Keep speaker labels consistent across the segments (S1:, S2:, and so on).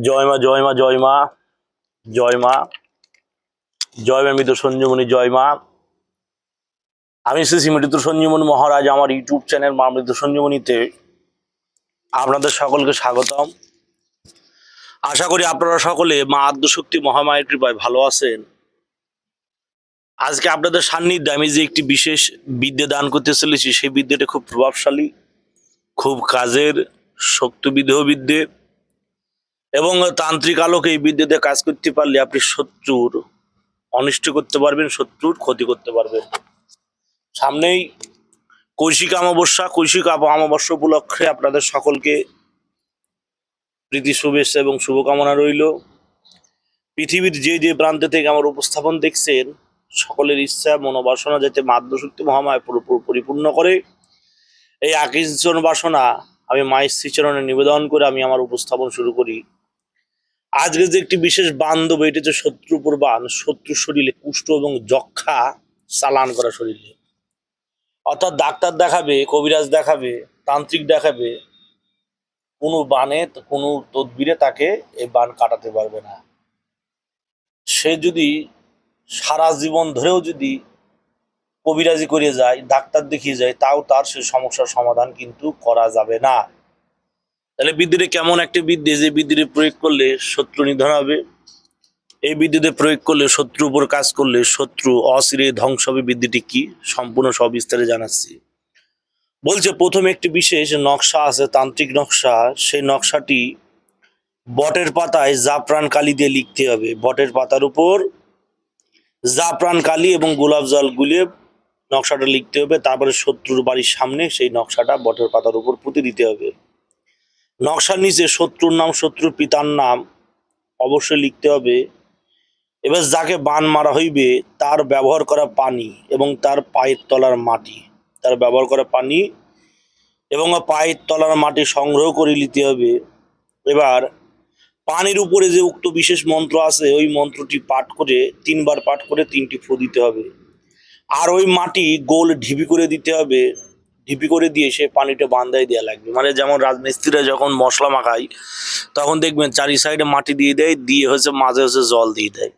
S1: জয় মা জয় মা জয় মা জয় মা জয় মা মৃত সঞ্জীবনী জয় মা। আমি শ্রী মৃত সঞ্জীবনী মহারাজ আমার ইউটিউব চ্যানেল মা মৃত সঞ্জীবনীতে আপনাদের সকলকে স্বাগতম। আশা করি আপনারা সকলে মা আদ্যশক্তি মহামায়ের কৃপায় ভালো আছেন। আজকে আপনাদের সান্নিধ্যে আমি যে একটি বিশেষ বিদ্যা দান করতে চলেছি, সেই বিদ্যাটা খুব প্রভাবশালী, খুব কাজের, শক্তিবিদেহ বিদ্যে এবং তান্ত্রিক আলোকে এই বিদ্যাতে কাজ করতে পারলে আপনি শত্রুর অনিষ্ট করতে পারবেন, শত্রুর ক্ষতি করতে পারবেন। সামনেই কৈশিক অমাবস্যা, কৈশিক অমাবস্যা উপলক্ষে আপনাদের সকলকে প্রীতি শুভেচ্ছা এবং শুভকামনা রইল। পৃথিবীর যে যে প্রান্তে থেকে আমার উপস্থাপন দেখছেন, সকলের ইচ্ছা মনোবাসনা যাতে মা আদ্যশক্তি মহামায়া পরিপূর্ণ করে, এই আকিঞ্চন বাসনা আমি মায়ের শ্রীচরণে নিবেদন করে আমি আমার উপস্থাপন শুরু করি। আজকে যে একটি বিশেষ বান্ধব, এটি হচ্ছে শত্রুপুর বান। শত্রুর শরীরে কুষ্ঠ এবং যক্ষা চালান করা শরীরে, অর্থাৎ ডাক্তার দেখাবে, কবিরাজ দেখাবে, তান্ত্রিক দেখাবে, কোনো বানে কোনো তদবিরে তাকে এই বান কাটাতে পারবে না। সে যদি সারা জীবন ধরেও যদি কবিরাজি করে যায়, ডাক্তার দেখিয়ে যায়, তাও তার সেই সমস্যার সমাধান কিন্তু করা যাবে না। তাহলে বিদ্যুতে কেমন একটি বিদ্যে, যে বিদ্যুতে প্রয়োগ করলে শত্রু নিধন হবে, এই বিদ্যুতে প্রয়োগ করলে শত্রুর উপর কাজ করলে শত্রু অচিরে ধ্বংস হবে, বিদ্যুটি কি সম্পূর্ণ সবিস্তারে জানাচ্ছি। বলছে প্রথমে একটি বিশেষ নকশা আছে, তান্ত্রিক নকশা। সেই নকশাটি বটের পাতায় জাফরান কালি দিয়ে লিখতে হবে। বটের পাতার উপর জাফরান কালি এবং গোলাপ জল গুলিয়ে নকশাটা লিখতে হবে। তারপরে শত্রুর বাড়ির সামনে সেই নকশাটা বটের পাতার উপর পুঁতে দিতে হবে। নকশার নিচে শত্রুর নাম, শত্রুর পিতার নাম অবশ্যই লিখতে হবে। এবার যাকে বান মারা হইবে তার ব্যবহার করা পানি এবং তার পায়ের তলার মাটি, তার ব্যবহার করা পানি এবং পায়ের তলার মাটি সংগ্রহ করে নিতে হবে। এবার পানির উপরে যে উক্ত বিশেষ মন্ত্র আছে, ওই মন্ত্রটি পাঠ করে 3 বার পাঠ করে 3টি ফু দিতে হবে। আর ওই মাটি গোল ঢিপি করে দিতে হবে। ঢিপি করে দিয়ে সে পানিটা বান্ধায় দেওয়া লাগবে। মানে যেমন রাজমিস্ত্রিরা যখন মশলা মাখায়, তখন দেখবেন চারি সাইডে মাটি দিয়ে দেয়, দিয়ে হচ্ছে মাঝে হচ্ছে জল দিয়ে দেয়।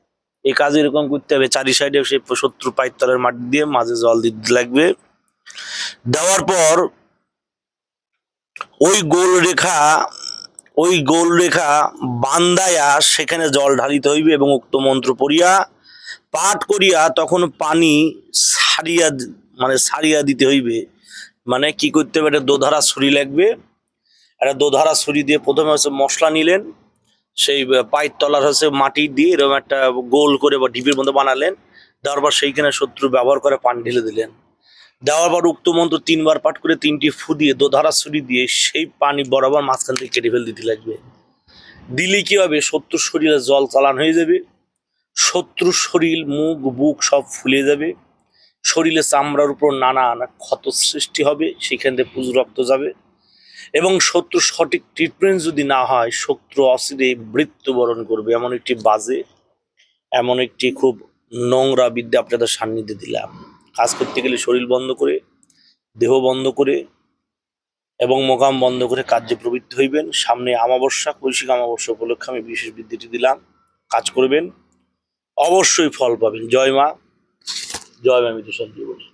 S1: এই কাজ এরকম করতে হবে। চারি সাইডে সে শত্রু পায়ের তলার মাটি দিয়ে মাঝে জল দিতে লাগবে। দেওয়ার পর ওই গোল রেখা বান্দায়া সেখানে জল ঢালিতে হইবে এবং উক্ত মন্ত্র পড়িয়া পাঠ করিয়া তখন পানি সারিয়া দিতে হইবে। মানে কি করতে হবে, একটা দোধারা ছুরি লাগবে। একটা দোধারা ছুরি দিয়ে প্রথমে হচ্ছে মশলা নিলেন, সেই পায়ের তলার হচ্ছে মাটি দিয়ে এরকম একটা গোল করে বা ঢিপির মতো বানালেন। দেওয়ার পর সেইখানে শত্রু ব্যবহার করে পানি ঢেলে দিলেন। দেওয়ার পর উক্ত মন্ত্র 3 বার পাঠ করে 3টি ফু দিয়ে দোধারা ছুরি দিয়ে সেই পানি বরাবর মাঝখান থেকে কেটে ফেলে দিতে লাগবে। দিলে কি হবে, শত্রুর শরীরে জল চালান হয়ে যাবে। শত্রুর শরীর, মুখ, বুক সব ফুলে যাবে। শরীরে চামড়ার উপর নানা ক্ষত সৃষ্টি হবে, সেখান থেকে পুজ রক্ত যাবে। এবং শত্রুর সঠিক ট্রিটমেন্ট যদি না হয়, শত্রু অচিরে মৃত্যুবরণ করবে। এমন একটি বাজে, এমন একটি খুব নোংরা বিদ্যা আপনাদের সান্নিধ্যে দিলাম। কাজ করতে গেলে শরীর বন্ধ করে, দেহ বন্ধ করে এবং মোকাম বন্ধ করে কার্যে প্রবৃত্ত হইবেন। সামনে অমাবস্যা, কৈশিক অমাবস্যা উপলক্ষে আমি বিশেষ বিদ্যাটি দিলাম। কাজ করবেন, অবশ্যই ফল পাবেন। জয় মা, জয় মা মৃত সঞ্জীবনী।